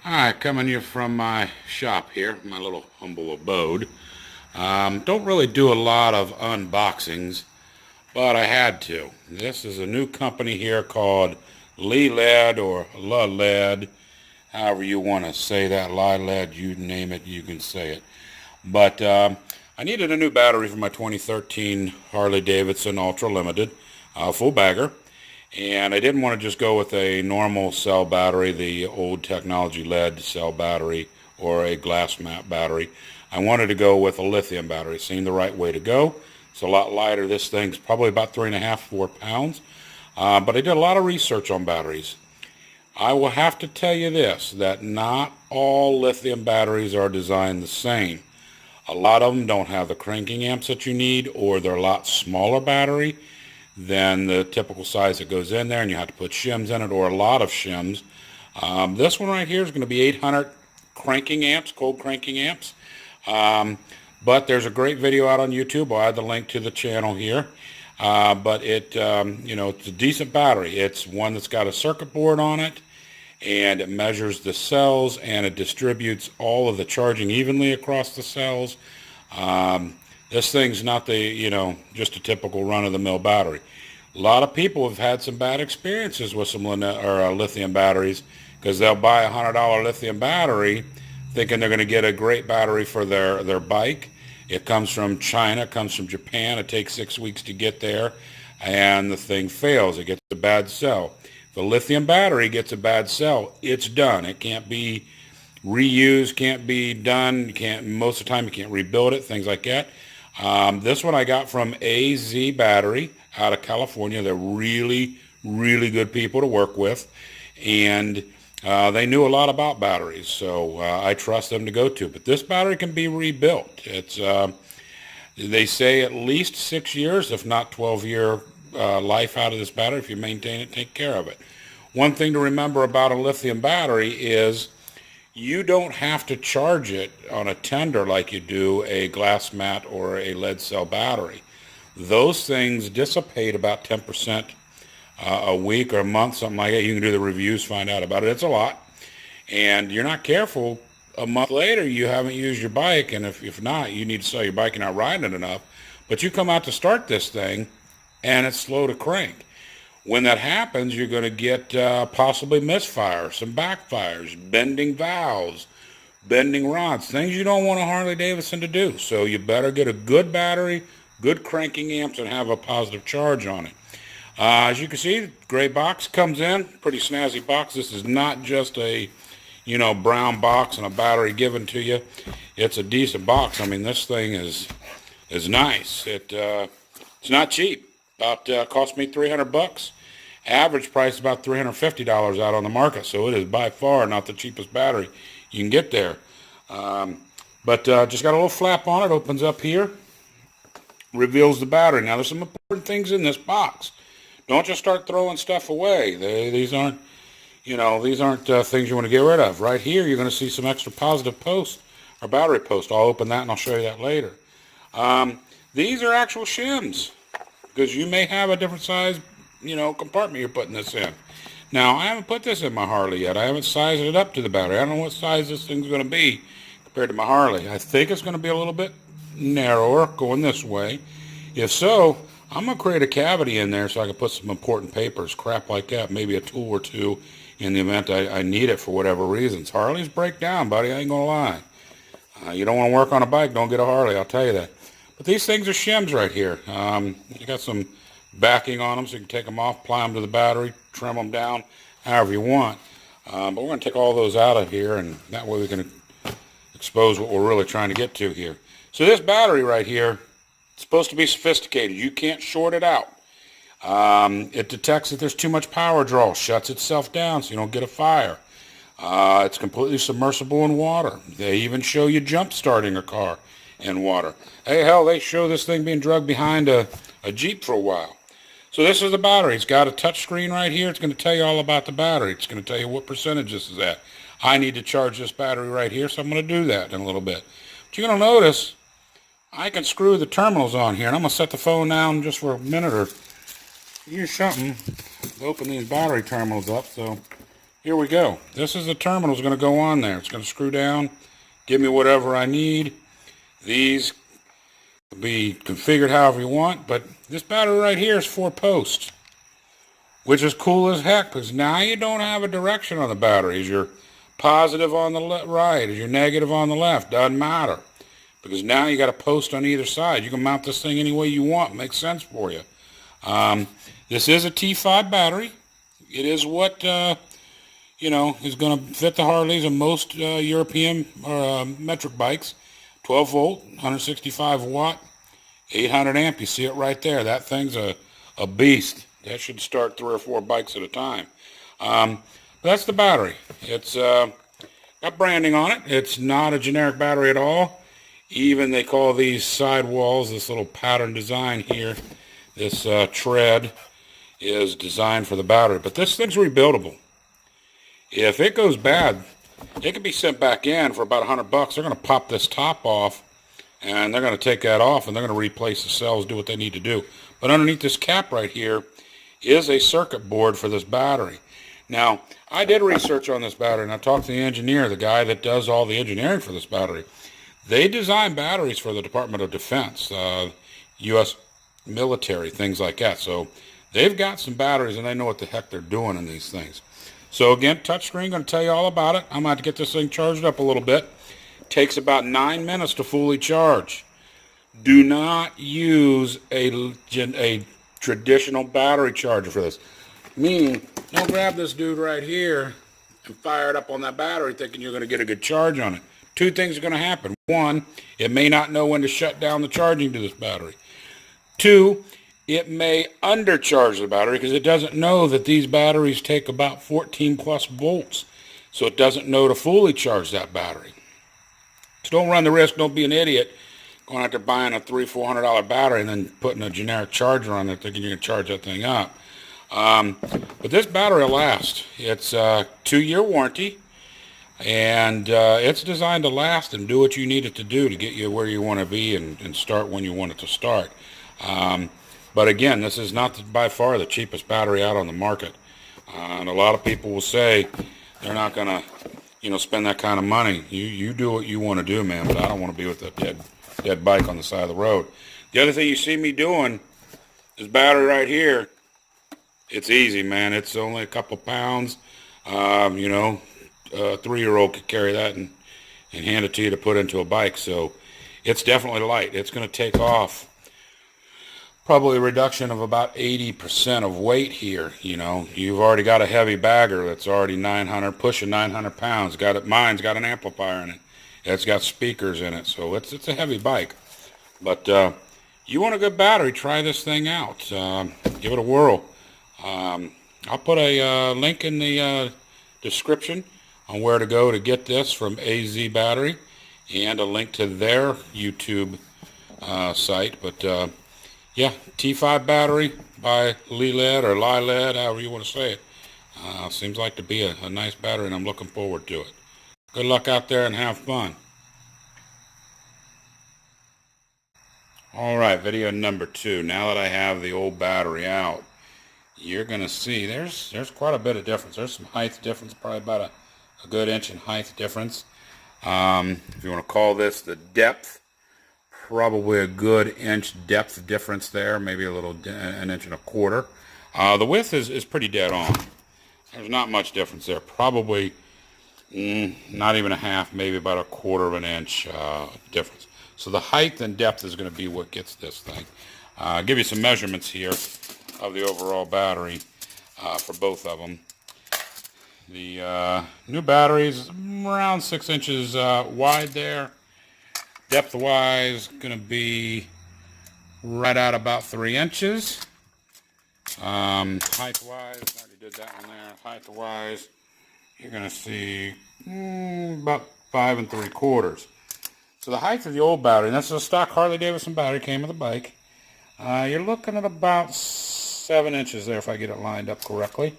Hi, coming to you from my shop here, my little humble abode. Don't really do a lot of unboxings, but I had to. This is a new company here called LiLead or LiLead, however you want to say that. LiLead, you name it, you can say it. But I needed a new battery for my 2013 Harley Davidson Ultra Limited, full bagger. And I didn't want to just go with a normal cell battery, the old technology lead cell battery, or a glass mat battery. I wanted to go with a lithium battery. It seemed the right way to go. It's a lot lighter. This thing's probably about 3.5, 4 pounds. But I did a lot of research on batteries. I will have to tell you this, that not all lithium batteries are designed the same. A lot of them don't have the cranking amps that you need, or they're a lot smaller battery than the typical size that goes in there, and you have to put shims in it, or a lot of shims. This one right here is going to be 800 cranking amps, cold cranking amps. But there's a great video out on YouTube. I'll add the link to the channel here. But it's a decent battery. It's one that's got a circuit board on it, and it measures the cells, and it distributes all of the charging evenly across the cells. This thing's not just a typical run-of-the-mill battery. A lot of people have had some bad experiences with some lithium batteries, because they'll buy a $100 lithium battery thinking they're going to get a great battery for their bike. It comes from China, it comes from Japan. It takes 6 weeks to get there, and the thing fails. It gets a bad cell. If a lithium battery gets a bad cell, it's done. It can't be reused, can't be done. Most of the time you can't rebuild it, things like that. This one I got from AZ Battery out of California. They're really, really good people to work with, and they knew a lot about batteries, so I trust them to go to. But this battery can be rebuilt. They say at least 6 years, if not 12-year life out of this battery if you maintain it, take care of it. One thing to remember about a lithium battery is you don't have to charge it on a tender like you do a glass mat or a lead cell battery. Those things dissipate about 10% a week or a month, something like that. You can do the reviews, find out about it. It's a lot. And you're not careful, a month later you haven't used your bike, and if not, you need to sell your bike and not riding it enough. But you come out to start this thing, and it's slow to crank. When that happens, you're going to get possibly misfire, some backfires, bending valves, bending rods, things you don't want a Harley Davidson to do. So you better get a good battery, good cranking amps, and have a positive charge on it. As you can see, the gray box comes in, pretty snazzy box. This is not just a brown box and a battery given to you. It's a decent box. I mean, this thing is nice. It's not cheap. Cost me $300. Average price is about $350 out on the market, so it is by far not the cheapest battery you can get there. But just got a little flap on it, opens up here, reveals the battery. Now there's some important things in this box. Don't just start throwing stuff away. These aren't things you want to get rid of. Right here you're going to see some extra positive posts or battery posts. I'll open that and I'll show you that later. These are actual shims, because you may have a different size compartment you're putting this in. Now, I haven't put this in my Harley yet. I haven't sized it up to the battery. I don't know what size this thing's going to be compared to my Harley. I think it's going to be a little bit narrower going this way. If so, I'm going to create a cavity in there so I can put some important papers, crap like that, maybe a tool or two in the event I need it for whatever reasons. Harleys break down, buddy. I ain't going to lie. You don't want to work on a bike, don't get a Harley, I'll tell you that. But these things are shims right here. You got some backing on them so you can take them off, apply them to the battery, trim them down however you want. But we're going to take all those out of here, and that way we can expose what we're really trying to get to here. So this battery right here, it's supposed to be sophisticated. You can't short it out. It detects that there's too much power draw, shuts itself down so you don't get a fire. It's completely submersible in water. They even show you jump starting a car in water. Hey, hell, they show this thing being dragged behind a Jeep for a while. So this is the battery. It's got a touch screen right here. It's going to tell you all about the battery. It's going to tell you what percentage this is at. I need to charge this battery right here, so I'm going to do that in a little bit. But you're going to notice I can screw the terminals on here, and I'm going to set the phone down just for a minute or use something to open these battery terminals up so here we go. This is the terminal is going to go on there. It's going to screw down, give me whatever I need. These can be configured however you want, but this battery right here is 4 posts, which is cool as heck, because now you don't have a direction on the battery. Is your positive on the right? Is your negative on the left? Doesn't matter, because now you got a post on either side. You can mount this thing any way you want. Makes sense for you. This is a T5 battery. It is what is going to fit the Harleys and most European or metric bikes. 12 volt, 165 watt, 800 amp. You see it right there. That thing's a beast. That should start 3 or 4 bikes at a time. That's the battery. It's got branding on it. It's not a generic battery at all. Even they call these sidewalls, this little pattern design here, this tread is designed for the battery. But this thing's rebuildable. If it goes bad, it can be sent back in for about $100. They're going to pop this top off, and they're going to take that off, and they're going to replace the cells, do what they need to do. But underneath this cap right here is a circuit board for this battery. Now, I did research on this battery, and I talked to the engineer, the guy that does all the engineering for this battery. They design batteries for the Department of Defense, U.S. military, things like that. So they've got some batteries, and they know what the heck they're doing in these things. So again, touchscreen, going to tell you all about it. I'm going to have to get this thing charged up a little bit. Takes about 9 minutes to fully charge. Do not use a traditional battery charger for this. Meaning, don't grab this dude right here and fire it up on that battery thinking you're going to get a good charge on it. 2 things are going to happen. 1, it may not know when to shut down the charging to this battery. 2, it may undercharge the battery because it doesn't know that these batteries take about 14 plus volts. So it doesn't know to fully charge that battery. So don't run the risk, don't be an idiot going out there buying a $300-400 battery and then putting a generic charger on it thinking you can charge that thing up. But this battery will last. It's a 2-year warranty, and it's designed to last and do what you need it to do to get you where you want to be and start when you want it to start. But again, this is not by far the cheapest battery out on the market. And a lot of people will say they're not going to, spend that kind of money. You do what you want to do, man, but I don't want to be with a dead bike on the side of the road. The other thing you see me doing, this battery right here, it's easy, man. It's only a couple pounds. A 3-year-old could carry that and hand it to you to put into a bike. So it's definitely light. It's going to take off probably a reduction of about 80% of weight here. You've already got a heavy bagger that's already 900, pushing 900 pounds. Mine's got an amplifier in it. It's got speakers in it, so it's a heavy bike. But you want a good battery, try this thing out. Give it a whirl. I'll put a link in the description on where to go to get this from AZ Battery, and a link to their YouTube site. But yeah, T5 battery by LiLead or LiLead, however you want to say it. Seems like to be a nice battery, and I'm looking forward to it. Good luck out there and have fun. Alright, video number 2. Now that I have the old battery out, you're going to see there's quite a bit of difference. There's some height difference, probably about a good inch in height difference. If you want to call this the depth, probably a good inch depth difference there, maybe an 1.25 inches. The width is pretty dead on. There's not much difference there. Probably not even a half, maybe about 1/4 inch difference. So the height and depth is going to be what gets this thing. I'll give you some measurements here of the overall battery for both of them. The new battery is around 6 inches wide there. Depth-wise, going to be right at about 3 inches. Height-wise, I already did that one there. Height-wise, you're going to see about 5 3/4. So the height of the old battery, and that's a stock Harley Davidson battery, came with the bike. You're looking at about 7 inches there if I get it lined up correctly.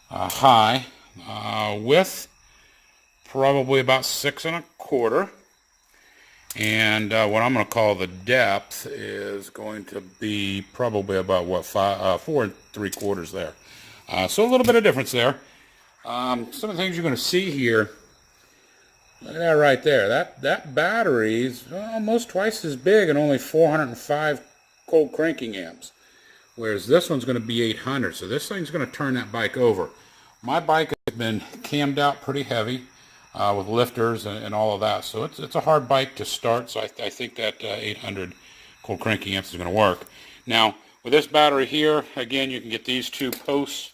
High. Width, probably about 6 1/4. And what I'm going to call the depth is going to be probably about 4 3/4 there. So a little bit of difference there. Some of the things you're going to see here, look at that right there. That battery is almost twice as big and only 405 cold cranking amps. Whereas this one's going to be 800. So this thing's going to turn that bike over. My bike has been cammed out pretty heavy with lifters and all of that. So it's a hard bike to start. So I think that 800 cold cranking amps is going to work. Now, with this battery here, again, you can get these two posts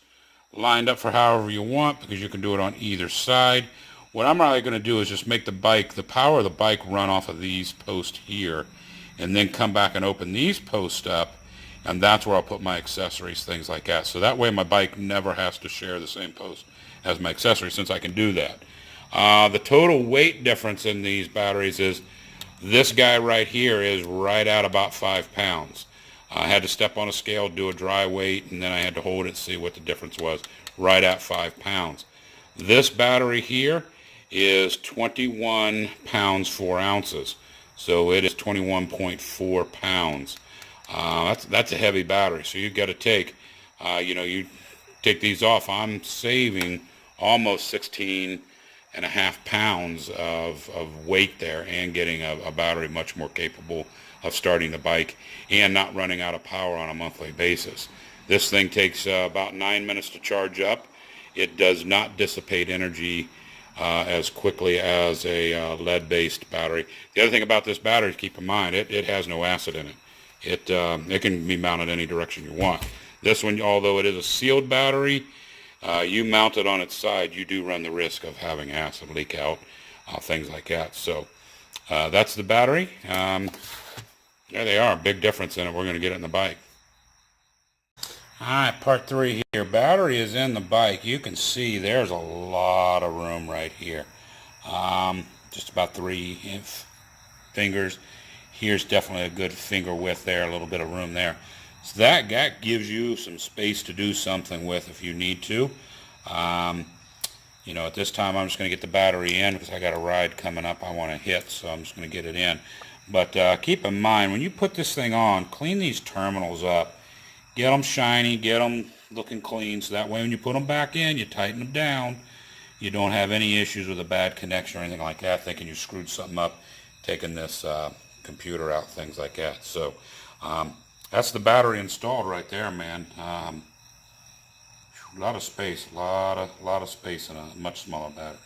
lined up for however you want because you can do it on either side. What I'm really going to do is just make the power of the bike run off of these posts here and then come back and open these posts up, and that's where I'll put my accessories, things like that. So that way my bike never has to share the same post as my accessories since I can do that. The total weight difference in these batteries is this guy right here is right at about 5 pounds. I had to step on a scale, do a dry weight, and then I had to hold it, see what the difference was, right at 5 pounds. This battery here is 21 pounds 4 ounces. So it is 21.4 pounds. That's a heavy battery. So you've got to take, you take these off. I'm saving almost 16.5 pounds of weight there and getting a battery much more capable of starting the bike and not running out of power on a monthly basis. This thing takes about 9 minutes to charge up. It does not dissipate energy as quickly as a lead-based battery. The other thing about this battery, keep in mind, it has no acid in it. It can be mounted any direction you want. This one, although it is a sealed battery, you mount it on its side, you do run the risk of having acid leak out, things like that. So that's the battery. There they are, big difference in it. We're going to get it in the bike. Alright, part 3 here. Battery is in the bike. You can see there's a lot of room right here. Just about 3 fingers. Here's definitely a good finger width there, a little bit of room there. So that gives you some space to do something with if you need to. At this time I'm just going to get the battery in because I got a ride coming up I want to hit, so I'm just going to get it in. But keep in mind, when you put this thing on, clean these terminals up. Get them shiny, get them looking clean, so that way when you put them back in, you tighten them down. You don't have any issues with a bad connection or anything like that, thinking you screwed something up, taking this computer out, things like that. So that's the battery installed right there, man. A lot of space, a lot of space in a much smaller battery.